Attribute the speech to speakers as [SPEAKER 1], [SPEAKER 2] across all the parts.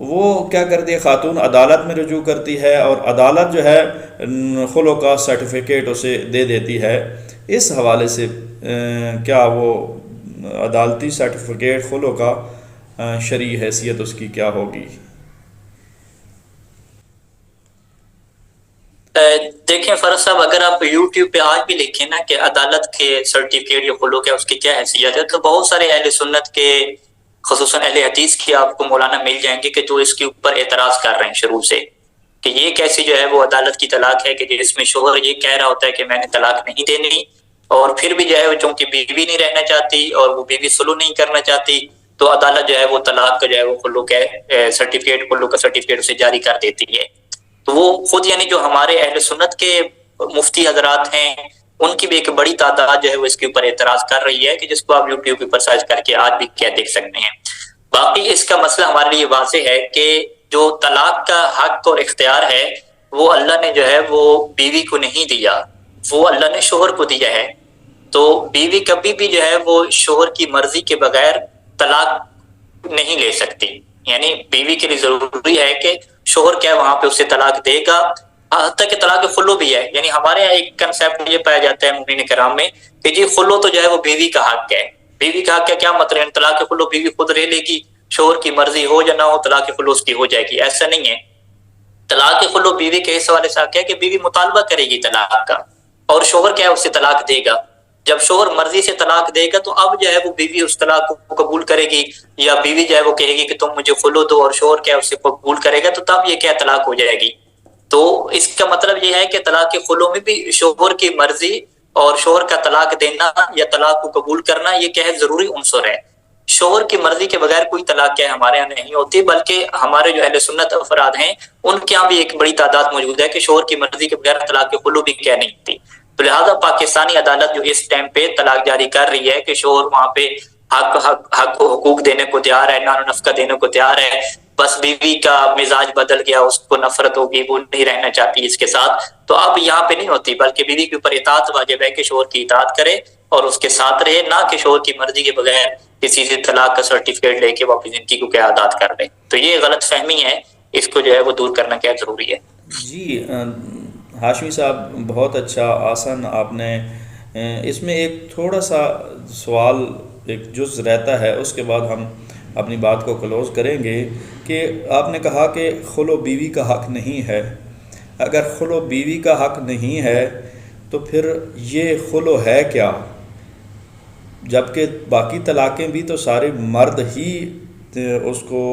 [SPEAKER 1] وہ کیا کرتی ہے، خاتون عدالت میں رجوع کرتی ہے، اور عدالت جو ہے خلع کا سرٹیفکیٹ اسے دے دیتی ہے۔ اس حوالے سے کیا وہ عدالتی سرٹیفکیٹ خلع کا شرعی حیثیت اس کی کیا ہوگی؟
[SPEAKER 2] دیکھیں فرض صاحب، اگر آپ یوٹیوب پہ آج بھی لکھیں نا کہ عدالت کے سرٹیفکیٹ یا خلوع ہے اس کی کیا حیثیت ہے، تو بہت سارے اہل سنت کے، خصوصاً اہل حدیث کی آپ کو مولانا مل جائیں گے کہ جو اس کے اوپر اعتراض کر رہے ہیں شروع سے، کہ یہ کیسی جو ہے وہ عدالت کی طلاق ہے کہ جس میں شوہر یہ کہہ رہا ہوتا ہے کہ میں نے طلاق نہیں دینی، اور پھر بھی جو ہے وہ چونکہ بیوی نہیں رہنا چاہتی اور وہ بیوی سلو نہیں کرنا چاہتی، تو عدالت جو ہے وہ طلاق کا جو ہے وہ خلوع کا سرٹیفکیٹ، خلوع کا سرٹیفکیٹ اسے جاری کر دیتی ہے۔ تو وہ خود یعنی جو ہمارے اہل سنت کے مفتی حضرات ہیں، ان کی بھی ایک بڑی تعداد جو ہے وہ اس کے اوپر اعتراض کر رہی ہے، کہ جس کو آپ یوٹیوب کے اوپر سرچ کر کے آج بھی کیا دیکھ سکتے ہیں۔ باقی اس کا مسئلہ ہمارے لیے واضح ہے کہ جو طلاق کا حق اور اختیار ہے وہ اللہ نے جو ہے وہ بیوی کو نہیں دیا، وہ اللہ نے شوہر کو دیا ہے۔ تو بیوی کبھی بھی جو ہے وہ شوہر کی مرضی کے بغیر طلاق نہیں لے سکتی، یعنی بیوی کے لیے ضروری ہے کہ شوہر کیا وہاں پہ اسے طلاق دے گا، حتیٰ کہ طلاق خلو بھی ہے۔ یعنی ہمارے یہاں ایک کنسیپٹ یہ پایا جاتا ہے مومنین کرام میں کہ جی خلو تو جو ہے وہ بیوی کا حق ہے۔ بیوی کا حق ہے کیا مطلب؟ یعنی طلاق خلو بیوی خود لے لے گی، شوہر کی مرضی ہو یا نہ ہو طلاق خلو اس کی ہو جائے گی، ایسا نہیں ہے۔ طلاق خلو بیوی کے اس حوالے سے حق ہے کہ بیوی مطالبہ کرے گی طلاق کا، اور شوہر کیا ہے اسے طلاق دے گا۔ جب شوہر مرضی سے طلاق دے گا تو اب جو ہے وہ بیوی اس طلاق کو قبول کرے گی، یا بیوی جو ہے وہ کہے گی کہ تم مجھے خلو دو، اور شوہر کیا ہے اسے قبول کرے گا، تو تب یہ کیا طلاق ہو جائے گی۔ تو اس کا مطلب یہ ہے کہ طلاق خلو میں بھی شوہر کی مرضی اور شوہر کا طلاق دینا یا طلاق کو قبول کرنا یہ کیا ہے ضروری عنصر ہے۔ شوہر کی مرضی کے بغیر کوئی طلاق کیا ہے ہمارے یہاں نہیں ہوتی، بلکہ ہمارے جو اہل سنت افراد ہیں ان کے یہاں بھی ایک بڑی تعداد موجود ہے کہ شوہر کی مرضی کے بغیر طلاق خلو بھی کیا نہیں ہوتی۔ تو لہٰذا پاکستانی عدالت جو اس ٹائم پہ طلاق جاری کر رہی ہے کہ شوہر وہاں پہ حق و حقوق دینے کو تیار ہے، نان و نفقہ دینے کو تیار ہے، بس بیوی کا مزاج بدل گیا، اس کو نفرت ہوگی، وہ نہیں رہنا چاہتی اس کے ساتھ، تو اب یہاں پہ نہیں ہوتی، بلکہ بیوی کے اوپر اطاعت واجب ہے کہ شوہر کی اطاعت کرے اور اس کے ساتھ رہے، نہ کہ شوہر کی مرضی کے بغیر کسی سے طلاق کا سرٹیفکیٹ لے کے وہ اپنی زندگی کو قیادات کر لے۔ تو یہ غلط فہمی ہے، اس کو جو ہے وہ دور کرنا کیا ضروری ہے۔
[SPEAKER 1] جی ہاشمی صاحب، بہت اچھا آسان آپ نے اس میں ایک تھوڑا سا سوال ایک جز رہتا ہے، اس کے بعد ہم اپنی بات کو کلوز کریں گے، کہ آپ نے کہا کہ خلو بیوی کا حق نہیں ہے۔ اگر خلو بیوی کا حق نہیں ہے تو پھر یہ خلو ہے کیا؟ جبکہ باقی طلاقیں بھی تو سارے مرد ہی اس کو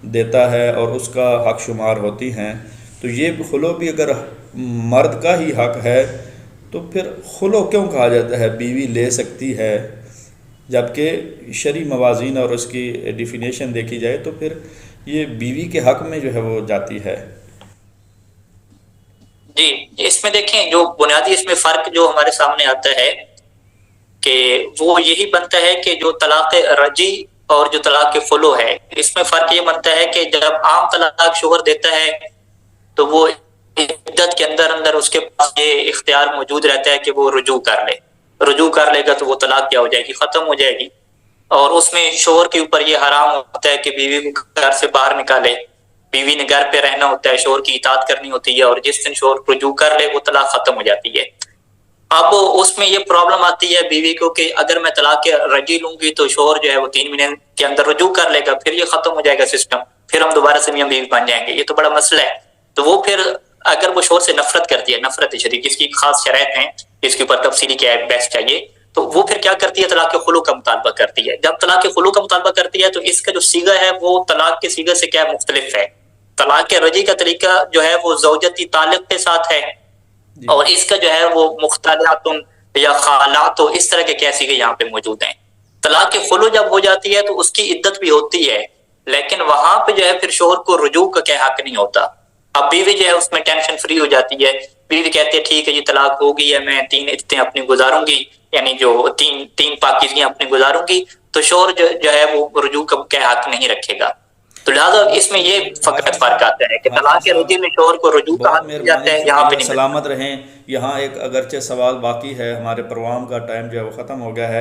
[SPEAKER 1] دیتا ہے اور اس کا حق شمار ہوتی ہیں، تو یہ خلو بھی اگر مرد کا ہی حق ہے تو پھر خلو کیوں کہا جاتا ہے بیوی لے سکتی ہے؟ جبکہ شرعی موازین اور اس کی ڈیفینیشن دیکھی جائے تو پھر یہ بیوی کے حق میں جو ہے وہ جاتی ہے۔
[SPEAKER 2] جی اس میں دیکھیں جو بنیادی اس میں فرق جو ہمارے سامنے آتا ہے کہ وہ یہی بنتا ہے کہ جو طلاق رجی اور جو طلاق خلو ہے، اس میں فرق یہ بنتا ہے کہ جب عام طلاق شوہر دیتا ہے تو وہ عدت کے اندر اندر اس کے پاس یہ اختیار موجود رہتا ہے کہ وہ رجوع کر لے، رجوع کر لے گا تو وہ طلاق کیا ہو جائے گی، ختم ہو جائے گی۔ اور اس میں شوہر کے اوپر یہ حرام ہوتا ہے کہ بیوی کو گھر سے باہر نکالے، بیوی نے گھر پہ رہنا ہوتا ہے، شوہر کی اطاعت کرنی ہوتی ہے، اور جس دن شوہر رجوع کر لے وہ طلاق ختم ہو جاتی ہے۔ اب اس میں یہ پرابلم آتی ہے بیوی کو کہ اگر میں طلاق رجی لوں گی تو شوہر جو ہے وہ 3 مہینے کے اندر رجوع کر لے گا، پھر یہ ختم ہو جائے گا سسٹم، پھر ہم دوبارہ سے میاں بیوی بن جائیں گے، یہ تو بڑا مسئلہ ہے۔ تو وہ پھر اگر وہ شوہر سے نفرت کرتی ہے، نفرت شدید جس کی خاص شرائط ہیں، جس کے اوپر تفصیلی کیا ہے بحث چاہیے، تو وہ پھر کیا کرتی ہے، طلاق خلو کا مطالبہ کرتی ہے۔ جب طلاق خلو کا مطالبہ کرتی ہے تو اس کا جو صیغہ ہے وہ طلاق کے صیغے سے کیا مختلف ہے۔ طلاق رجی کا طریقہ جو ہے وہ زوجتی تعلق کے ساتھ ہے،
[SPEAKER 1] جی
[SPEAKER 2] اور اس کا جو ہے وہ مختلعات یا خالات، تو اس طرح کے کیا صیغے یہاں پہ موجود ہیں۔ طلاق خلو جب ہو جاتی ہے تو اس کی عدت بھی ہوتی ہے، لیکن وہاں پہ جو ہے پھر شوہر کو رجوع کا کیا حق نہیں ہوتا۔ اب بیوی جو ہے اس میں ٹینشن فری ہو جاتی ہے، بیوی کہتی ہے ٹھیک ہے جی طلاق ہو گئی ہے، میں 3 عدتیں اپنی گزاروں گی، یعنی جو تین پاکیزگیاں اپنی گزاروں گی، تو شوہر جو ہے وہ رجوع کا کیا حق نہیں رکھے گا۔ تو لہٰذا اس میں یہ فقط
[SPEAKER 1] ہاشمی
[SPEAKER 2] فرق
[SPEAKER 1] صاحب،
[SPEAKER 2] آتا ہے کہ
[SPEAKER 1] ہاشمی
[SPEAKER 2] طلاق
[SPEAKER 1] صاحب
[SPEAKER 2] رجی میں شوہر کو رجوع کا
[SPEAKER 1] بہت
[SPEAKER 2] حق مل جاتا
[SPEAKER 1] مہربانی،
[SPEAKER 2] ہے، یہاں پہ
[SPEAKER 1] شکریہ،
[SPEAKER 2] نہیں ملتا۔
[SPEAKER 1] سلامت رہیں۔ یہاں ایک اگرچہ سوال باقی ہے، ہمارے پروگرام کا ٹائم جو ہے وہ ختم ہو گیا ہے۔